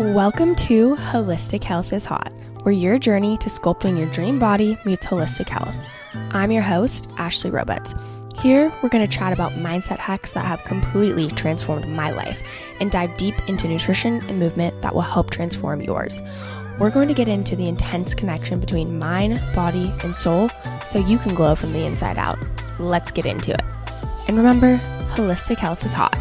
Welcome to Holistic Health is Hot, where your journey to sculpting your dream body meets holistic health. I'm your host, Ashley Roberts. Here, we're going to chat about mindset hacks that have completely transformed my life and dive deep into nutrition and movement that will help transform yours. We're going to get into the intense connection between mind, body, and soul so you can glow from the inside out. Let's get into it. And remember, holistic health is hot.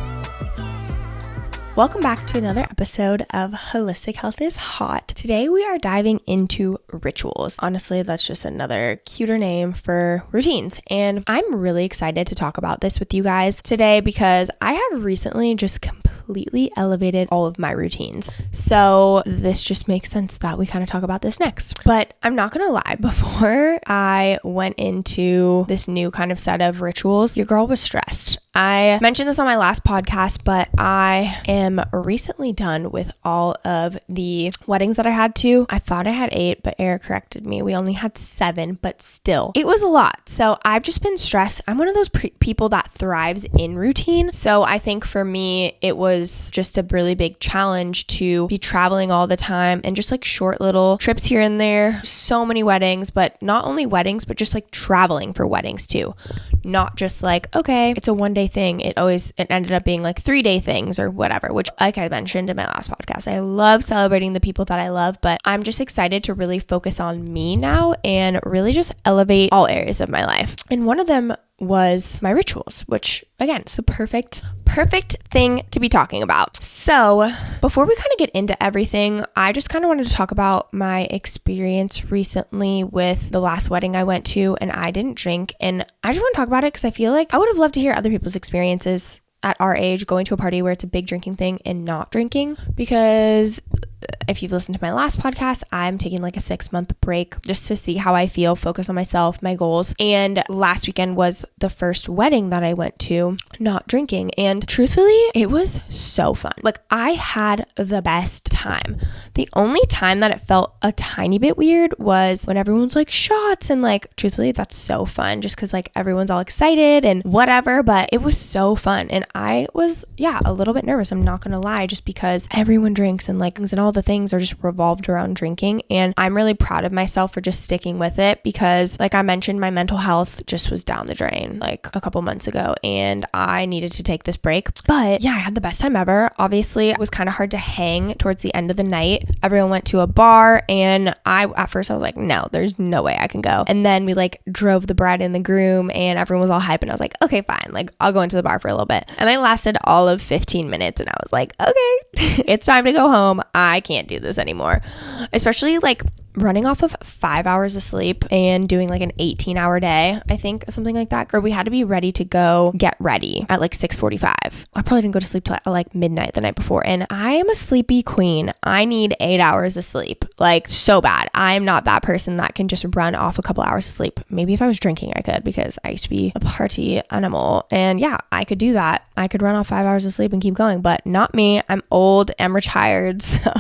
Welcome back to another episode of Holistic Health is Hot. Today we are diving into rituals. Honestly, that's just another cuter name for routines. And I'm really excited to talk about this with you guys today because I have recently just completely elevated all of my routines. So this just makes sense that we kind of talk about this next. But I'm not going to lie, before I went into this new kind of set of rituals, your girl was stressed. I mentioned this on my last podcast, but I am recently done with all of the weddings that I had to. I thought I had 8, but Eric corrected me. We only had 7, but still, it was a lot. So I've just been stressed. I'm one of those people that thrives in routine. So I think for me, it was just a really big challenge to be traveling all the time and just like short little trips here and there. So many weddings, but not only weddings, but just like traveling for weddings too. Not just like, okay, it's a one-day thing. It ended up being like 3-day things or whatever, which like I mentioned in my last podcast, I love celebrating the people that I love, but I'm just excited to really focus on me now and really just elevate all areas of my life. And one of them was my rituals, which again, it's a perfect thing to be talking about. So before we kind of get into everything, I just kind of wanted to talk about my experience recently with the last wedding I went to, and I didn't drink. And I just want to talk about it because I feel like I would have loved to hear other people's experiences at our age going to a party where it's a big drinking thing and not drinking, because if you've listened to my last podcast, I'm taking like a 6-month break just to see how I feel, focus on myself, my goals. And last weekend was the first wedding that I went to not drinking. And truthfully, it was so fun. Like I had the best time. The only time that it felt a tiny bit weird was when everyone's like shots, and like truthfully, that's so fun just because like everyone's all excited and whatever, but it was so fun. And I was, a little bit nervous. I'm not going to lie, just because everyone drinks and like and all the things are just revolved around drinking. And I'm really proud of myself for just sticking with it because like I mentioned, my mental health just was down the drain like a couple months ago and I needed to take this break. But yeah, I had the best time ever. Obviously, it was kind of hard to hang towards the end of the night. Everyone went to a bar and at first I was like, no, there's no way I can go. And then we like drove the bride and the groom and everyone was all hype and I was like, okay, fine. Like I'll go into the bar for a little bit. And I lasted all of 15 minutes and I was like, okay, it's time to go home. I can't do this anymore, especially like running off of 5 hours of sleep and doing like an 18-hour day, I think, something like that. Or we had to be ready to go get ready at like 6:45. I probably didn't go to sleep till like midnight the night before. And I am a sleepy queen. I need 8 hours of sleep, like so bad. I'm not that person that can just run off a couple hours of sleep. Maybe if I was drinking, I could, because I used to be a party animal. And yeah, I could do that. I could run off 5 hours of sleep and keep going, but not me. I'm old and retired. So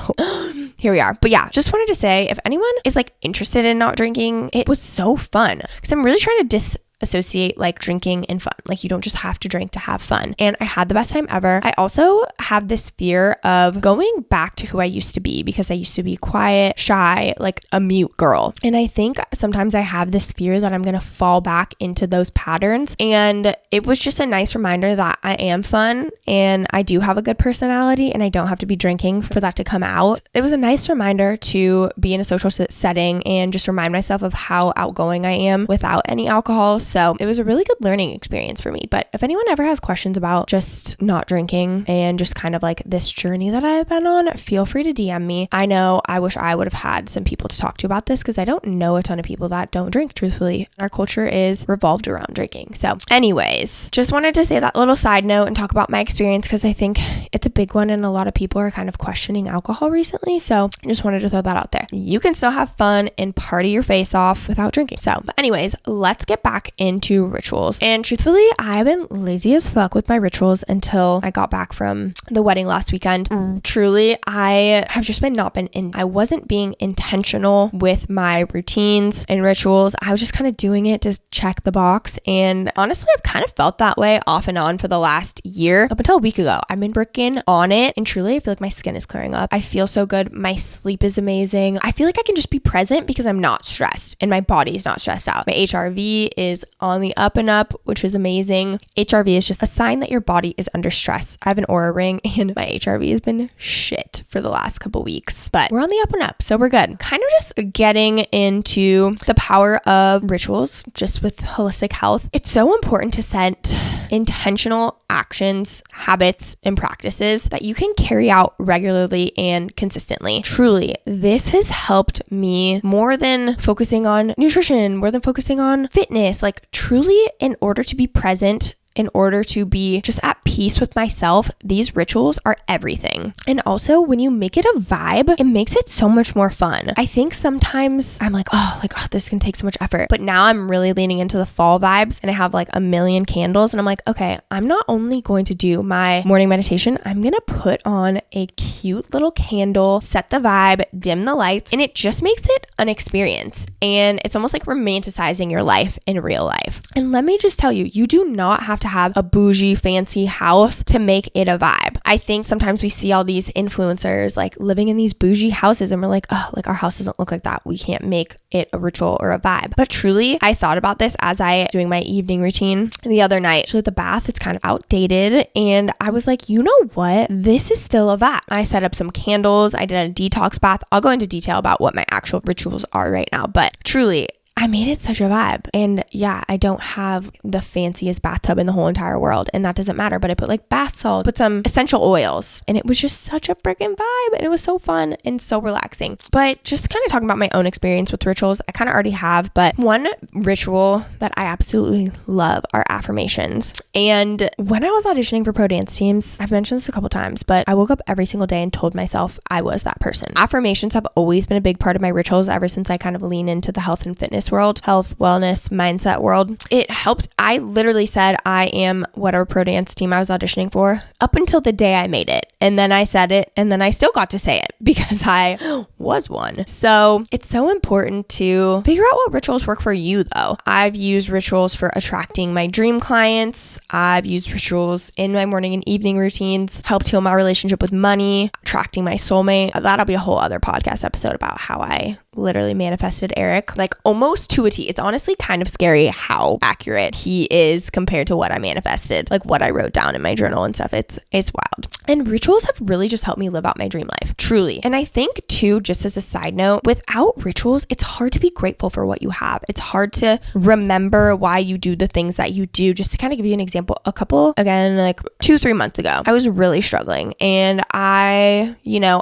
here we are. But yeah, just wanted to say, if anyone is like interested in not drinking, it was so fun because I'm really trying to disassociate like drinking and fun. Like you don't just have to drink to have fun. And I had the best time ever. I also have this fear of going back to who I used to be because I used to be quiet, shy, like a mute girl. And I think sometimes I have this fear that I'm going to fall back into those patterns. And it was just a nice reminder that I am fun and I do have a good personality and I don't have to be drinking for that to come out. It was a nice reminder to be in a social setting and just remind myself of how outgoing I am without any alcohol. So it was a really good learning experience for me. But if anyone ever has questions about just not drinking and just kind of like this journey that I've been on, feel free to DM me. I know I wish I would have had some people to talk to about this because I don't know a ton of people that don't drink, truthfully. Our culture is revolved around drinking. So anyways, just wanted to say that little side note and talk about my experience because I think it's a big one and a lot of people are kind of questioning alcohol recently. So I just wanted to throw that out there. You can still have fun and party your face off without drinking. So, but anyways, let's get back into rituals. And truthfully, I've been lazy as fuck with my rituals until I got back from the wedding last weekend. Truly, I have just I wasn't being intentional with my routines and rituals. I was just kind of doing it to check the box. And honestly, I've kind of felt that way off and on for the last year up until a week ago. I've been working on it, and truly, I feel like my skin is clearing up. I feel so good. My sleep is amazing. I feel like I can just be present because I'm not stressed and my body is not stressed out. My HRV is on the up and up, which is amazing. HRV is just a sign that your body is under stress. I have an Oura ring and my HRV has been shit for the last couple weeks, but we're on the up and up, so we're good. Kind of just getting into the power of rituals just with holistic health. It's so important to set intentional actions, habits, and practices that you can carry out regularly and consistently. Truly, this has helped me more than focusing on nutrition, more than focusing on fitness. Like truly, in order to be present, in order to be just at peace with myself, these rituals are everything. And also, when you make it a vibe, it makes it so much more fun. I think sometimes I'm like, oh, this can take so much effort. But now I'm really leaning into the fall vibes and I have like a million candles. And I'm like, okay, I'm not only going to do my morning meditation, I'm going to put on a cute little candle, set the vibe, dim the lights, and it just makes it an experience. And it's almost like romanticizing your life in real life. And let me just tell you, you do not have to have a bougie, fancy house to make it a vibe. I think sometimes we see all these influencers like living in these bougie houses and we're like, oh, like our house doesn't look like that. We can't make it a ritual or a vibe. But truly, I thought about this as I doing my evening routine the other night. So the bath, it's kind of outdated. And I was like, you know what? This is still a vibe. I set up some candles. I did a detox bath. I'll go into detail about what my actual rituals are right now. But truly, I made it such a vibe. And yeah, I don't have the fanciest bathtub in the whole entire world, and that doesn't matter, but I put like bath salt, put some essential oils, and it was just such a freaking vibe, and it was so fun and so relaxing. But just kind of talking about my own experience with rituals, I kind of already have, but one ritual that I absolutely love are affirmations. And when I was auditioning for pro dance teams, I've mentioned this a couple times, but I woke up every single day and told myself I was that person. Affirmations have always been a big part of my rituals ever since I kind of lean into the health and fitness world, health, wellness, mindset world. It helped. I literally said I am whatever pro dance team I was auditioning for up until the day I made it. And then I said it, and then I still got to say it because I was one. So it's so important to figure out what rituals work for you though. I've used rituals for attracting my dream clients. I've used rituals in my morning and evening routines, helped heal my relationship with money, attracting my soulmate. That'll be a whole other podcast episode about how I literally manifested Eric, like almost to a T. It's honestly kind of scary how accurate he is compared to what I manifested, like what I wrote down in my journal and stuff. It's wild. And rituals have really just helped me live out my dream life, truly. And I think too, just as a side note, without rituals, it's hard to be grateful for what you have. It's hard to remember why you do the things that you do. Just to kind of give you an example, like 2-3 months ago, I was really struggling, and I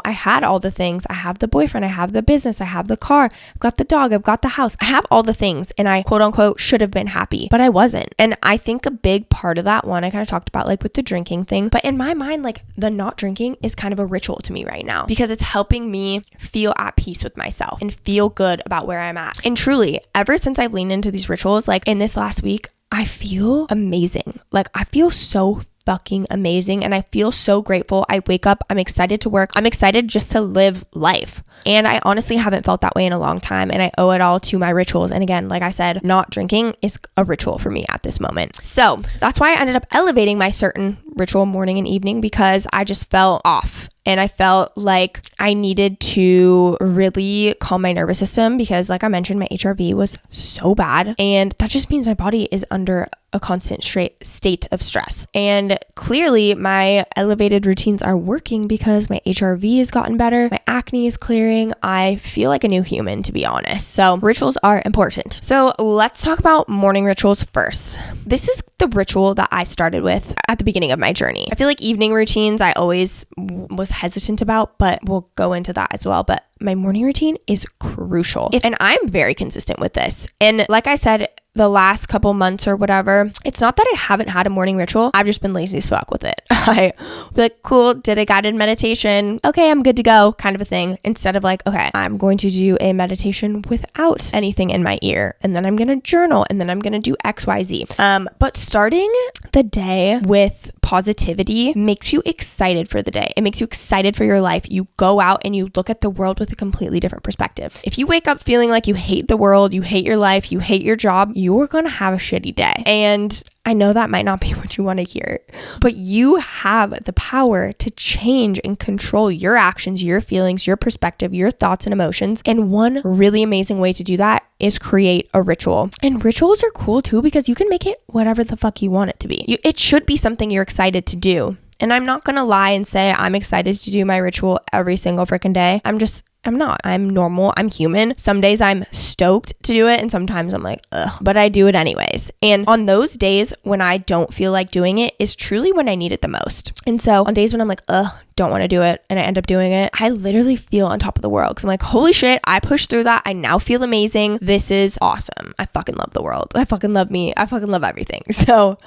had all the things. I have the boyfriend, I have the business, I have the car, I've got the dog, I've got the house, I have all the things, and I quote unquote should have been happy, but I wasn't. And I think a big part of that one, I kind of talked about like with the drinking thing, but in my mind, like the not drinking is kind of a ritual to me right now because it's helping me feel at peace with myself and feel good about where I'm at. And truly, ever since I've leaned into these rituals, like in this last week, I feel amazing. Like I feel so fucking amazing, and I feel so grateful. I wake up, I'm excited to work, I'm excited just to live life. And I honestly haven't felt that way in a long time, and I owe it all to my rituals. And again, like I said, not drinking is a ritual for me at this moment. So that's why I ended up elevating my certain ritual morning and evening, because I just felt off. And I felt like I needed to really calm my nervous system because, like I mentioned, my HRV was so bad. And that just means my body is under a constant state of stress. And clearly, my elevated routines are working because my HRV has gotten better. My acne is clearing. I feel like a new human, to be honest. So rituals are important. So let's talk about morning rituals first. This is the ritual that I started with at the beginning of my journey. I feel like evening routines I always was hesitant about, but we'll go into that as well. But my morning routine is crucial. And I'm very consistent with this. And like I said, the last couple months or whatever, it's not that I haven't had a morning ritual. I've just been lazy as fuck with it. I be like, cool, did a guided meditation. Okay, I'm good to go, kind of a thing. Instead of like, okay, I'm going to do a meditation without anything in my ear. And then I'm going to journal. And then I'm going to do XYZ. But starting the day with positivity makes you excited for the day. It makes you excited for your life. You go out and you look at the world with a completely different perspective. If you wake up feeling like you hate the world, you hate your life, you hate your job, you're going to have a shitty day. And I know that might not be what you want to hear, but you have the power to change and control your actions, your feelings, your perspective, your thoughts and emotions. And one really amazing way to do that is create a ritual. And rituals are cool too, because you can make it whatever the fuck you want it to be. It should be something you're excited to do. And I'm not going to lie and say I'm excited to do my ritual every single freaking day. I'm not. I'm normal. I'm human. Some days I'm stoked to do it and sometimes I'm like, ugh, but I do it anyways. And on those days when I don't feel like doing it is truly when I need it the most. And so on days when I'm like, ugh, don't want to do it, and I end up doing it, I literally feel on top of the world because I'm like, holy shit, I pushed through that. I now feel amazing. This is awesome. I fucking love the world. I fucking love me. I fucking love everything. So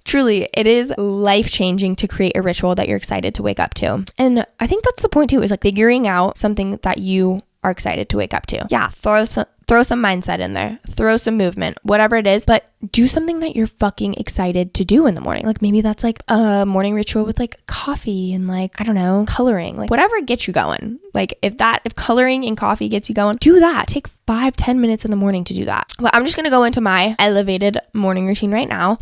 truly, it is life-changing to create a ritual that you're excited to wake up to. And I think that's the point too, is like figuring out something that you are excited to wake up to. Yeah, throw some mindset in there, throw some movement, whatever it is, but do something that you're fucking excited to do in the morning. Like maybe that's like a morning ritual with like coffee and like, I don't know, coloring, like whatever gets you going. Like if coloring and coffee gets you going, do that. Take 5-10 minutes in the morning to do that. But I'm just going to go into my elevated morning routine right now.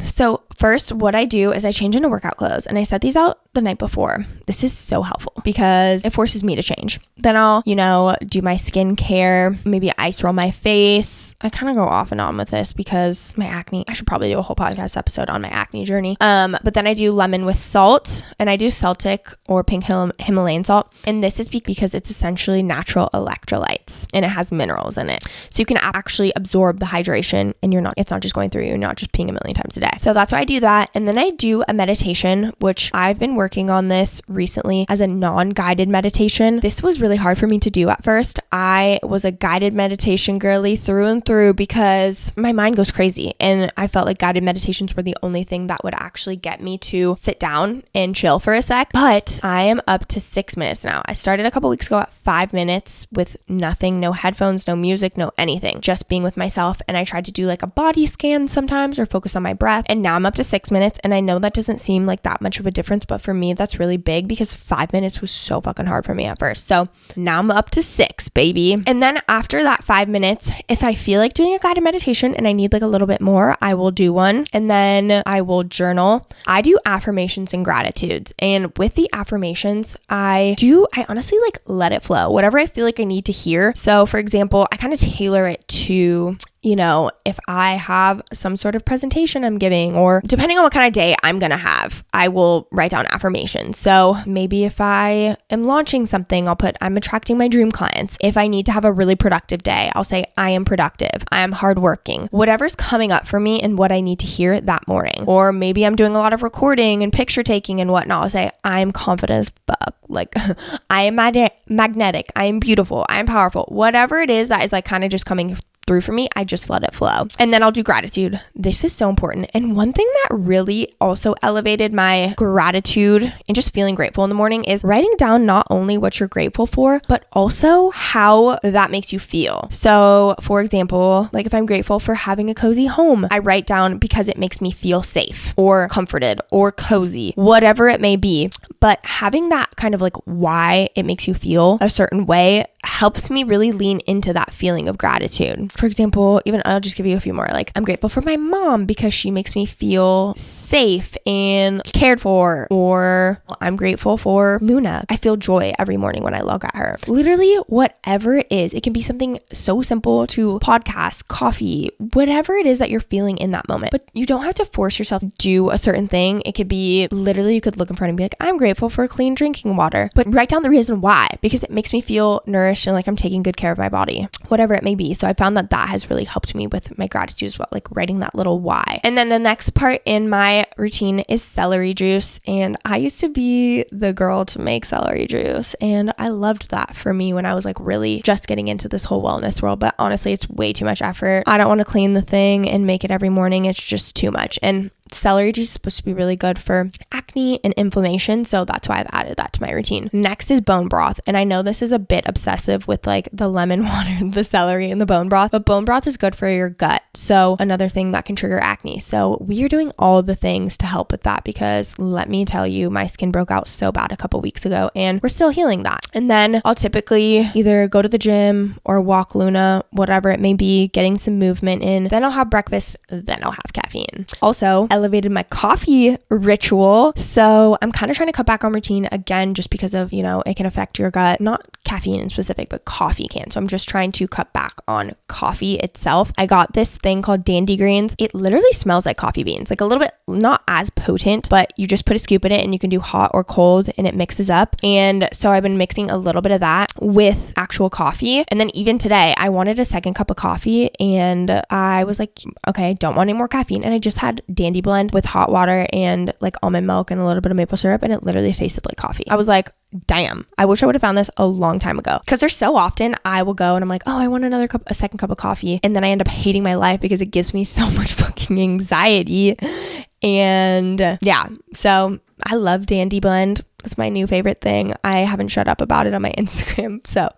So first, what I do is I change into workout clothes and I set these out the night before. This is so helpful because it forces me to change. Then I'll, do my skincare, maybe ice roll my face. I kind of go off and on with this because my acne, I should probably do a whole podcast episode on my acne journey. But then I do lemon with salt and I do Celtic or pink Himalayan salt. And this is because it's essentially natural electrolytes and it has minerals in it. So you can actually absorb the hydration and it's not just going through you. You're not just peeing a million times a day. So that's why I do that. And then I do a meditation, which I've been working on this recently as a non-guided meditation. This was really hard for me to do at first. I was a guided meditation girly through and through because my mind goes crazy. And I felt like guided meditations were the only thing that would actually get me to sit down and chill for a sec. But I am up to 6 minutes now. I started a couple weeks ago at 5 minutes with nothing, no headphones, no music, no anything, just being with myself. And I tried to do like a body scan sometimes or focus on my breath. And now I'm up to 6 minutes. And I know that doesn't seem like that much of a difference, but for me, that's really big because 5 minutes was so fucking hard for me at first. So now I'm up to 6, baby. And then after that 5 minutes, if I feel like doing a guided meditation and I need like a little bit more, I will do one. And then I will journal. I do affirmations and gratitudes. And with the affirmations, I honestly like let it flow, whatever I feel like I need to hear. So for example, I kind of tailor it to if I have some sort of presentation I'm giving, or depending on what kind of day I'm going to have, I will write down affirmations. So maybe if I am launching something, I'll put, I'm attracting my dream clients. If I need to have a really productive day, I'll say, I am productive. I am hardworking. Whatever's coming up for me and what I need to hear that morning. Or maybe I'm doing a lot of recording and picture taking and whatnot. I'll say, I am confident as fuck. Like I am magnetic. I am beautiful. I am powerful. Whatever it is that is like kind of just coming through for me, I just let it flow. And then I'll do gratitude. This is so important. And one thing that really also elevated my gratitude and just feeling grateful in the morning is writing down not only what you're grateful for, but also how that makes you feel. So for example, like if I'm grateful for having a cozy home, I write down because it makes me feel safe or comforted or cozy, whatever it may be. But having that kind of like why it makes you feel a certain way helps me really lean into that feeling of gratitude. For example, even I'll just give you a few more. Like I'm grateful for my mom because she makes me feel safe and cared for. Or I'm grateful for Luna. I feel joy every morning when I look at her. Literally whatever it is. It can be something so simple to podcasts, coffee, whatever it is that you're feeling in that moment. But you don't have to force yourself to do a certain thing. It could be literally you could look in front and be like, I'm grateful for clean drinking water. But write down the reason why, because it makes me feel nourished nourished and like I'm taking good care of my body, whatever it may be. So I found that that has really helped me with my gratitude as well, like writing that little why. And then the next part in my routine is celery juice. And I used to be the girl to make celery juice, and I loved that for me when I was like really just getting into this whole wellness world. But honestly, it's way too much effort. I don't want to clean the thing and make it every morning. It's just too much. And celery juice is supposed to be really good for acne and inflammation, so that's why I've added that to my routine. Next is bone broth, and I know this is a bit obsessive with like the lemon water, the celery, and the bone broth, but bone broth is good for your gut, so another thing that can trigger acne. So we are doing all the things to help with that, because let me tell you, my skin broke out so bad a couple weeks ago, and we're still healing that. And then I'll typically either go to the gym or walk Luna, whatever it may be, getting some movement in. Then I'll have breakfast, then I'll have caffeine. Also, elevated my coffee ritual. So I'm kind of trying to cut back on routine again, just because of, it can affect your gut, not caffeine in specific, but coffee can. So I'm just trying to cut back on coffee itself. I got this thing called Dandy Greens. It literally smells like coffee beans, like a little bit, not as potent, but you just put a scoop in it and you can do hot or cold and it mixes up. And so I've been mixing a little bit of that with actual coffee. And then even today, I wanted a second cup of coffee and I was like, okay, I don't want any more caffeine. And I just had Dandy Blend with hot water and like almond milk and a little bit of maple syrup, and it literally tasted like coffee. I was like, damn, I wish I would have found this a long time ago. Because there's so often I will go and I'm like, oh, I want a second cup of coffee. And then I end up hating my life because it gives me so much fucking anxiety. And yeah, so I love Dandy Blend. That's my new favorite thing. I haven't shut up about it on my Instagram. So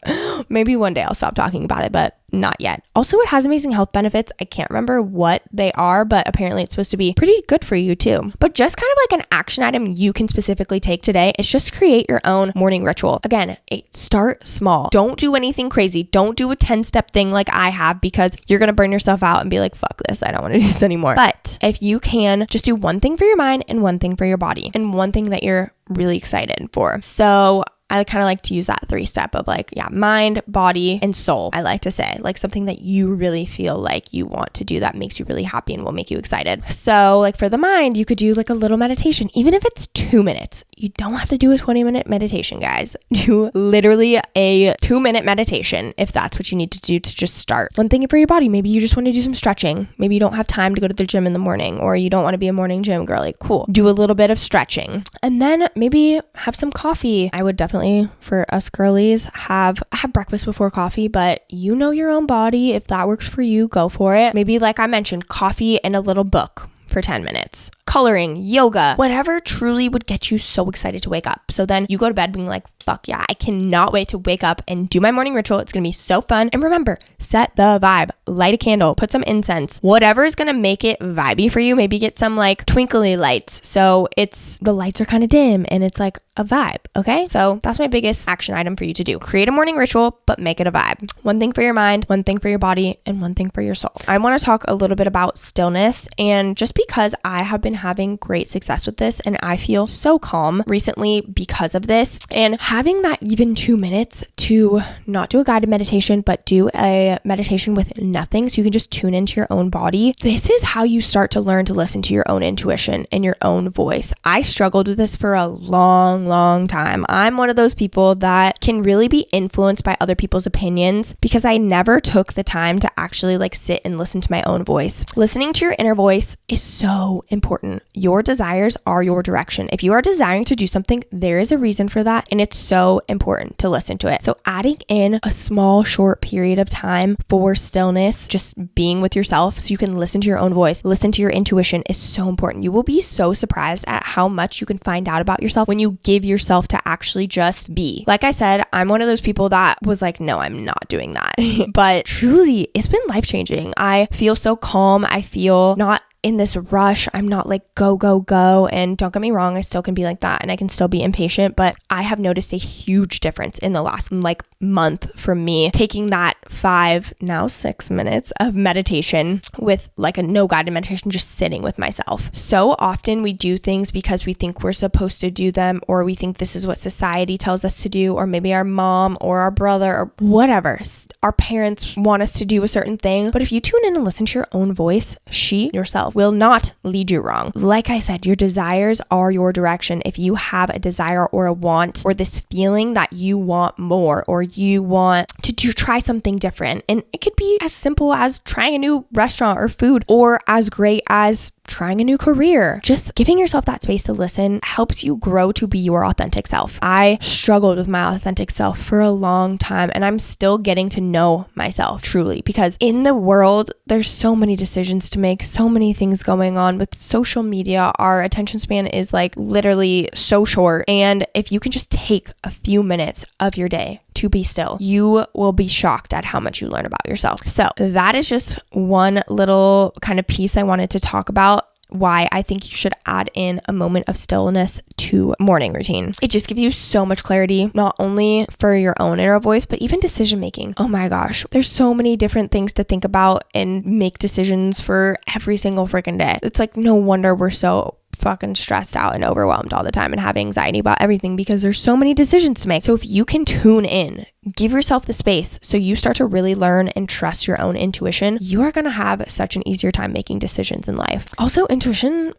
maybe one day I'll stop talking about it, but not yet. Also, it has amazing health benefits. I can't remember what they are, but apparently it's supposed to be pretty good for you too. But just kind of like an action item you can specifically take today is just create your own morning ritual. Again, start small. Don't do anything crazy. Don't do a 10-step thing like I have, because you're going to burn yourself out and be like, fuck this, I don't want to do this anymore. But if you can just do one thing for your mind and one thing for your body and one thing that you're really excited for. So I kind of like to use that 3-step of like, mind, body, and soul. I like to say like something that you really feel like you want to do that makes you really happy and will make you excited. So like for the mind, you could do like a little meditation, even if it's 2 minutes. You don't have to do a 20-minute meditation, guys. Do literally a 2-minute meditation if that's what you need to do to just start. One thing for your body, maybe you just want to do some stretching. Maybe you don't have time to go to the gym in the morning, or you don't want to be a morning gym girly. Cool. Do a little bit of stretching. And then maybe have some coffee. I would definitely, for us girlies, have breakfast before coffee, but you know your own body. If that works for you, go for it. Maybe like I mentioned, coffee and a little book for 10 minutes. Coloring, yoga, whatever truly would get you so excited to wake up. So then you go to bed being like, fuck yeah, I cannot wait to wake up and do my morning ritual. It's going to be so fun. And remember, set the vibe, light a candle, put some incense, whatever is going to make it vibey for you. Maybe get some like twinkly lights. So the lights are kind of dim and it's like a vibe. Okay. So that's my biggest action item for you to do. Create a morning ritual, but make it a vibe. One thing for your mind, one thing for your body, and one thing for your soul. I want to talk a little bit about stillness, and just because I have been having great success with this and I feel so calm recently because of this, and having that even 2 minutes to not do a guided meditation, but do a meditation with nothing, so you can just tune into your own body. This is how you start to learn to listen to your own intuition and your own voice. I struggled with this for a long time. I'm one of those people that can really be influenced by other people's opinions because I never took the time to actually like sit and listen to my own voice. Listening to your inner voice is so important. Your desires are your direction. If you are desiring to do something, there is a reason for that, and it's so important to listen to it. So adding in a small, short period of time for stillness, just being with yourself so you can listen to your own voice, listen to your intuition, is so important. You will be so surprised at how much you can find out about yourself when you give yourself to actually just be. Like I said, I'm one of those people that was like, no, I'm not doing that. But truly, it's been life-changing. I feel so calm. I feel not in this rush. I'm not like go. And don't get me wrong, I still can be like that and I can still be impatient, but I have noticed a huge difference in the last like month from me taking that 5, now 6 minutes of meditation with like a no guided meditation, just sitting with myself. So often we do things because we think we're supposed to do them, or we think this is what society tells us to do, or maybe our mom or our brother or whatever, our parents want us to do a certain thing. But if you tune in and listen to your own voice, she yourself will not lead you wrong. Like I said, your desires are your direction. If you have a desire or a want or this feeling that you want more, or you want to try something different, and it could be as simple as trying a new restaurant or food, or as great as trying a new career. Just giving yourself that space to listen helps you grow to be your authentic self. I struggled with my authentic self for a long time, and I'm still getting to know myself truly, because in the world, there's so many decisions to make, so many things going on. With social media, our attention span is like literally so short. And if you can just take a few minutes of your day to be still, you will be shocked at how much you learn about yourself. So that is just one little kind of piece I wanted to talk about, why I think you should add in a moment of stillness to morning routine. It just gives you so much clarity, not only for your own inner voice, but even decision making. Oh my gosh, there's so many different things to think about and make decisions for every single freaking day. It's like, no wonder we're so fucking stressed out and overwhelmed all the time and have anxiety about everything, because there's so many decisions to make. So if you can tune in, give yourself the space so you start to really learn and trust your own intuition, you are going to have such an easier time making decisions in life. Also, intuition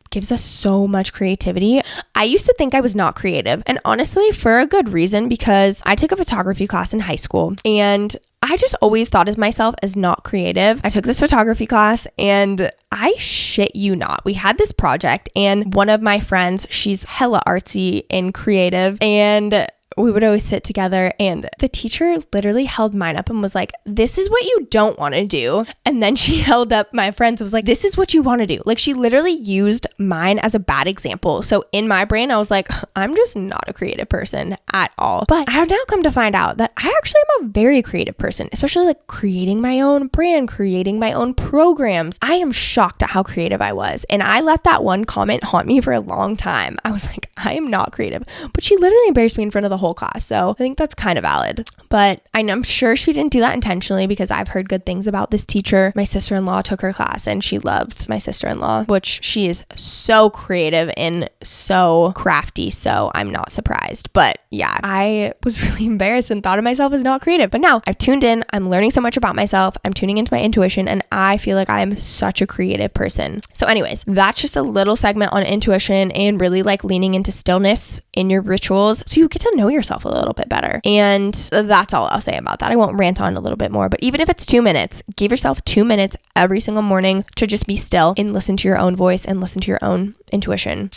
gives us so much creativity. I used to think I was not creative, and honestly, for a good reason, because I took a photography class in high school, and I just always thought of myself as not creative. I took this photography class, and I shit you not, we had this project, and one of my friends, she's hella artsy and creative, and we would always sit together, and the teacher literally held mine up and was like, this is what you don't want to do. And then she held up my friend's and was like, this is what you want to do. Like, she literally used mine as a bad example. So in my brain, I was like, I'm just not a creative person at all. But I have now come to find out that I actually am a very creative person, especially like creating my own brand, creating my own programs. I am shocked at how creative I was. And I let that one comment haunt me for a long time. I was like, I am not creative. But she literally embarrassed me in front of the whole class. So I think that's kind of valid. But I'm sure she didn't do that intentionally, because I've heard good things about this teacher. My sister-in-law took her class, and she loved my sister-in-law, which she is so creative and so crafty. So I'm not surprised. But yeah, I was really embarrassed and thought of myself as not creative. But now I've tuned in. I'm learning so much about myself. I'm tuning into my intuition, and I feel like I am such a creative person. So anyways, that's just a little segment on intuition and really like leaning into stillness in your rituals, so you get to know yourself a little bit better. And that's all I'll say about that. I won't rant on a little bit more, but even if it's 2 minutes, give yourself 2 minutes every single morning to just be still and listen to your own voice and listen to your own intuition.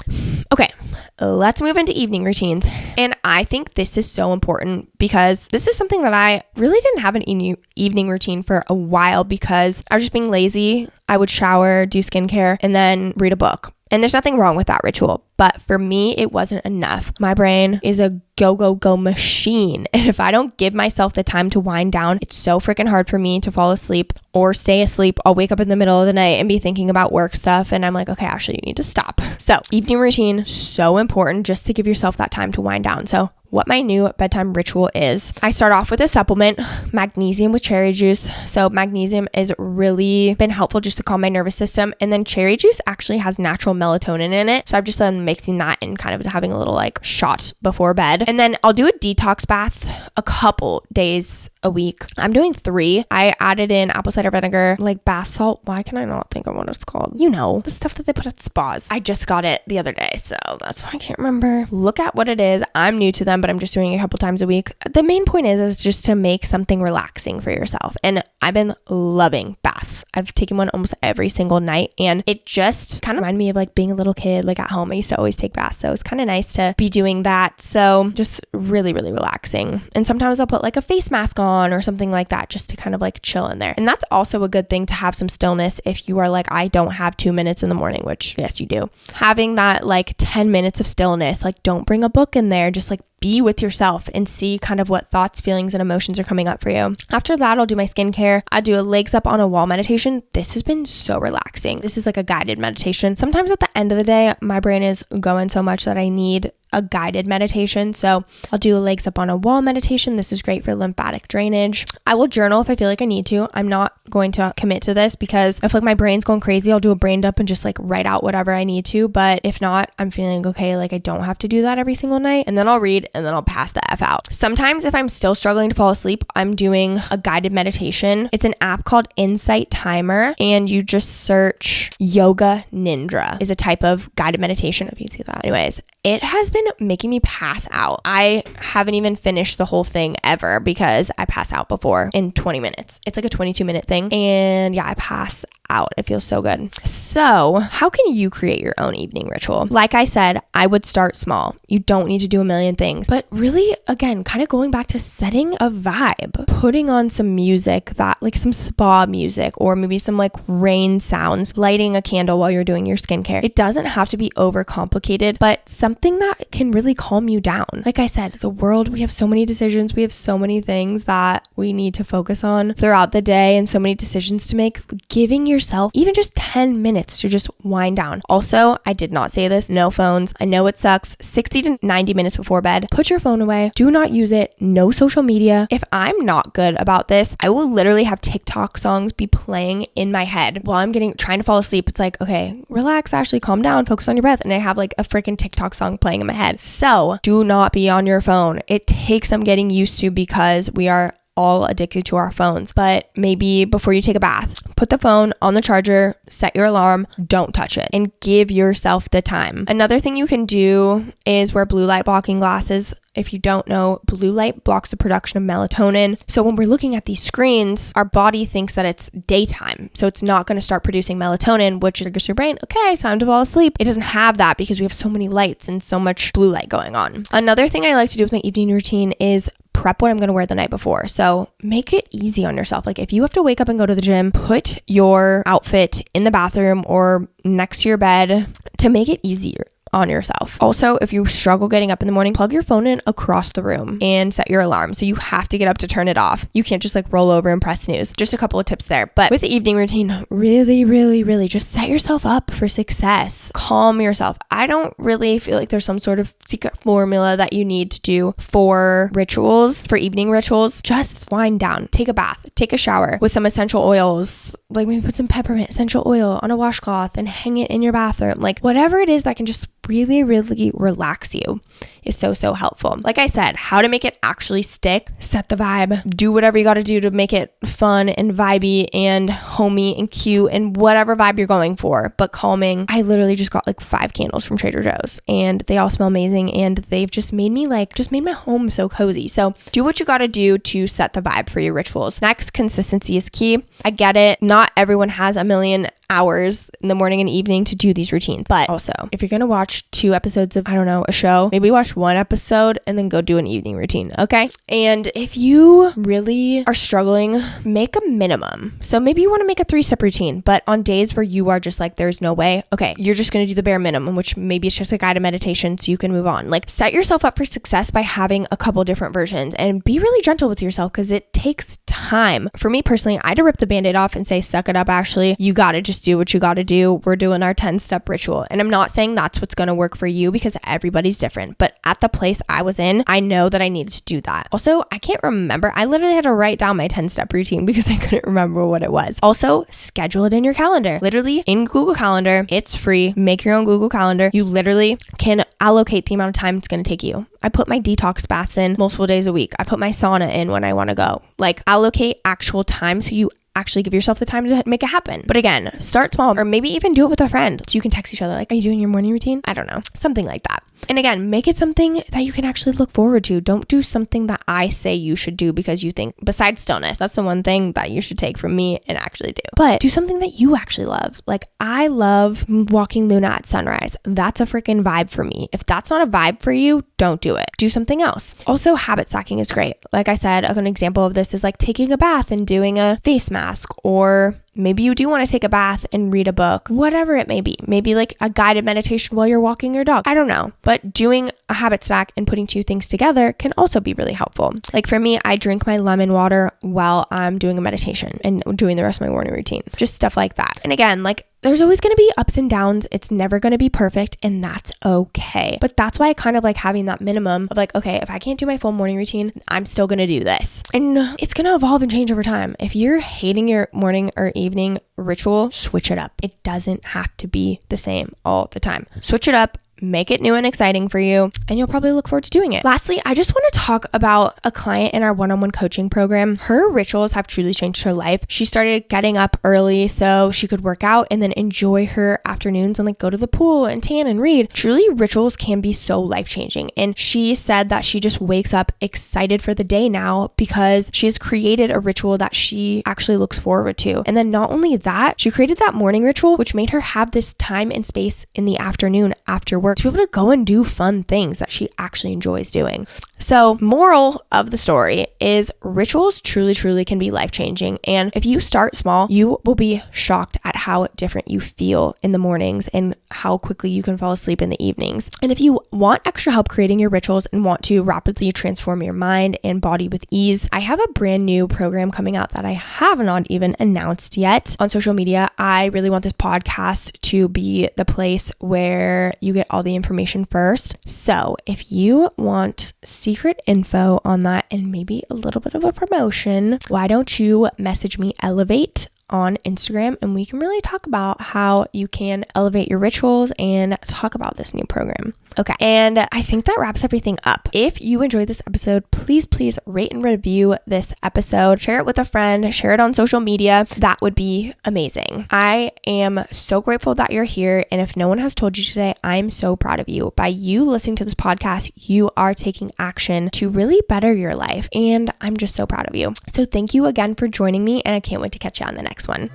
Okay, let's move into evening routines. And I think this is so important, because this is something that I really didn't have an evening routine for a while, because I was just being lazy. I would shower, do skincare, and then read a book. And there's nothing wrong with that ritual, but for me, it wasn't enough. My brain is a go machine. And if I don't give myself the time to wind down, it's so freaking hard for me to fall asleep or stay asleep. I'll wake up in the middle of the night and be thinking about work stuff. And I'm like, okay, Ashley, you need to stop. So evening routine, so important just to give yourself that time to wind down. So what my new bedtime ritual is, I start off with a supplement, magnesium with cherry juice. So magnesium has really been helpful just to calm my nervous system. And then cherry juice actually has natural melatonin in it. So I've just been mixing that and kind of having a little like shot before bed. And then I'll do a detox bath a couple days a week. I'm doing 3. I added in apple cider vinegar, like bath salt. Why can I not think of what it's called? You know, the stuff that they put at spas. I just got it the other day, so that's why I can't remember. Look at what it is. I'm new to them, but I'm just doing it a couple times a week. The main point is just to make something relaxing for yourself. And I've been loving baths. I've taken one almost every single night, and it just kind of reminded me of like being a little kid, like at home. I used to always take baths, so it's kind of nice to be doing that. So just really, really relaxing. And sometimes I'll put like a face mask on or something like that just to kind of like chill in there. And that's also a good thing to have some stillness if you are like, I don't have 2 minutes in the morning, which yes, you do. Having that like 10 minutes of stillness, like don't bring a book in there, just like be with yourself and see kind of what thoughts, feelings, and emotions are coming up for you. After that, I'll do my skincare. I do a legs up on a wall meditation. This has been so relaxing. This is like a guided meditation. Sometimes at the end of the day, my brain is going so much that I need a guided meditation. So I'll do a legs up on a wall meditation. This is great for lymphatic drainage. I will journal if I feel like I need to. I'm not going to commit to this because I feel like my brain's going crazy. I'll do a brain dump and just like write out whatever I need to. But if not, I'm feeling okay. Like I don't have to do that every single night. And then I'll read and then I'll pass the F out. Sometimes if I'm still struggling to fall asleep, I'm doing a guided meditation. It's an app called Insight Timer, and you just search Yoga Nidra is a type of guided meditation, if you see that. Anyways, it has been making me pass out. I haven't even finished the whole thing ever because I pass out before in 20 minutes. It's like a 22-minute thing. And yeah, I pass out. It feels so good. So how can you create your own evening ritual? Like I said, I would start small. You don't need to do a million things, but really, again, kind of going back to setting a vibe, putting on some music that like some spa music or maybe some like rain sounds, lighting a candle while you're doing your skincare. It doesn't have to be overcomplicated, but something that can really calm you down. Like I said, the world, we have so many decisions. We have so many things that we need to focus on throughout the day and so many decisions to make. Giving yourself even just 10 minutes to just wind down. Also, I did not say this, no phones. I know it sucks. 60 to 90 minutes before bed, put your phone away. Do not use it. No social media. If I'm not good about this, I will literally have TikTok songs be playing in my head while I'm trying to fall asleep. It's like, okay, relax, Ashley, calm down, focus on your breath. And I have like a freaking TikTok song playing in my head. So do not be on your phone. It takes some getting used to because we are all addicted to our phones. But maybe before you take a bath, put the phone on the charger, set your alarm, don't touch it, and give yourself the time. Another thing you can do is wear blue light blocking glasses. If you don't know, blue light blocks the production of melatonin. So when we're looking at these screens, our body thinks that it's daytime. So it's not going to start producing melatonin, which triggers your brain, okay, time to fall asleep. It doesn't have that because we have so many lights and so much blue light going on. Another thing I like to do with my evening routine is prep what I'm going to wear the night before. So make it easy on yourself. Like if you have to wake up and go to the gym, put your outfit in the bathroom or next to your bed to make it easier on yourself. Also, if you struggle getting up in the morning, plug your phone in across the room and set your alarm. So you have to get up to turn it off. You can't just like roll over and press snooze. Just a couple of tips there. But with the evening routine, really just set yourself up for success. Calm yourself. I don't really feel like there's some sort of secret formula that you need to do for rituals, for evening rituals. Just wind down, take a bath, take a shower with some essential oils. Like maybe put some peppermint essential oil on a washcloth and hang it in your bathroom. Like whatever it is that can just really relax you is so helpful. Like I said, how to make it actually stick, set the vibe, do whatever you got to do to make it fun and vibey and homey and cute and whatever vibe you're going for, but calming. I literally just got like 5 candles from Trader Joe's and they all smell amazing and they've just made me made my home so cozy. So do what you got to do to set the vibe for your rituals. Next, consistency is key. I get it. Not everyone has a million hours in the morning and evening to do these routines. But also, if you're going to watch 2 episodes of, a show, maybe watch 1 episode and then go do an evening routine, okay? And if you really are struggling, make a minimum. So maybe you want to make a 3-step routine, but on days where you are just like, there's no way, okay, you're just going to do the bare minimum, which maybe it's just a guided meditation so you can move on. Like set yourself up for success by having a couple different versions and be really gentle with yourself because it takes time. For me personally, I had to rip the band-aid off and say, suck it up, Ashley. You got to just do what you got to do. We're doing our 10-step ritual. And I'm not saying that's what's going to work for you because everybody's different. But at the place I was in, I know that I needed to do that. Also, I can't remember. I literally had to write down my 10-step routine because I couldn't remember what it was. Also, schedule it in your calendar. Literally in Google Calendar. It's free. Make your own Google Calendar. You literally can allocate the amount of time it's going to take you. I put my detox baths in multiple days a week. I put my sauna in when I want to go. Like allocate actual time so you actually give yourself the time to make it happen. But again, start small or maybe even do it with a friend. So you can text each other like, are you doing your morning routine? I don't know. Something like that. And again, make it something that you can actually look forward to. Don't do something that I say you should do because you think, besides stillness, that's the one thing that you should take from me and actually do. But do something that you actually love. Like I love walking Luna at sunrise. That's a freaking vibe for me. If that's not a vibe for you, don't do it. Do something else. Also, habit stacking is great. Like I said, an example of this is like taking a bath and doing a face mask or maybe you do want to take a bath and read a book, whatever it may be. Maybe like a guided meditation while you're walking your dog. I don't know. But doing a habit stack and putting two things together can also be really helpful. Like for me, I drink my lemon water while I'm doing a meditation and doing the rest of my morning routine. Just stuff like that. And again, like there's always going to be ups and downs. It's never going to be perfect, and that's okay. But that's why I kind of like having that minimum of like, okay, if I can't do my full morning routine, I'm still going to do this. And it's going to evolve and change over time. If you're hating your morning or evening ritual, switch it up. It doesn't have to be the same all the time. Switch it up. Make it new and exciting for you, and you'll probably look forward to doing it. Lastly, I just want to talk about a client in our one-on-one coaching program. Her rituals have truly changed her life. She started getting up early so she could work out and then enjoy her afternoons and like go to the pool and tan and read. Truly, rituals can be so life-changing. And she said that she just wakes up excited for the day now because she has created a ritual that she actually looks forward to. And then not only that, she created that morning ritual, which made her have this time and space in the afternoon after work to be able to go and do fun things that she actually enjoys doing. So, moral of the story is rituals truly can be life-changing. And if you start small, you will be shocked at how different you feel in the mornings and how quickly you can fall asleep in the evenings. And if you want extra help creating your rituals and want to rapidly transform your mind and body with ease, I have a brand new program coming out that I have not even announced yet on social media. I really want this podcast to be the place where you get all the information first. So if you want secret info on that and maybe a little bit of a promotion, why don't you message me Elevate on Instagram, and we can really talk about how you can elevate your rituals and talk about this new program. Okay. And I think that wraps everything up. If you enjoyed this episode, please rate and review this episode. Share it with a friend. Share it on social media. That would be amazing. I am so grateful that you're here. And if no one has told you today, I'm so proud of you. By you listening to this podcast, you are taking action to really better your life. And I'm just so proud of you. So thank you again for joining me. And I can't wait to catch you on the next one.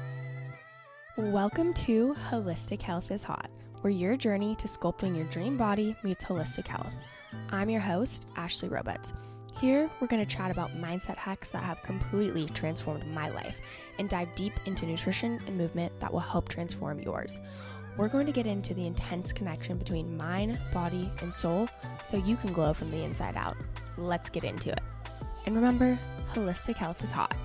Welcome to Holistic Health is Hot, where your journey to sculpting your dream body meets holistic health. I'm your host, Ashley Roberts. Here, we're going to chat about mindset hacks that have completely transformed my life and dive deep into nutrition and movement that will help transform yours. We're going to get into the intense connection between mind, body, and soul so you can glow from the inside out. Let's get into it. And remember, holistic health is hot.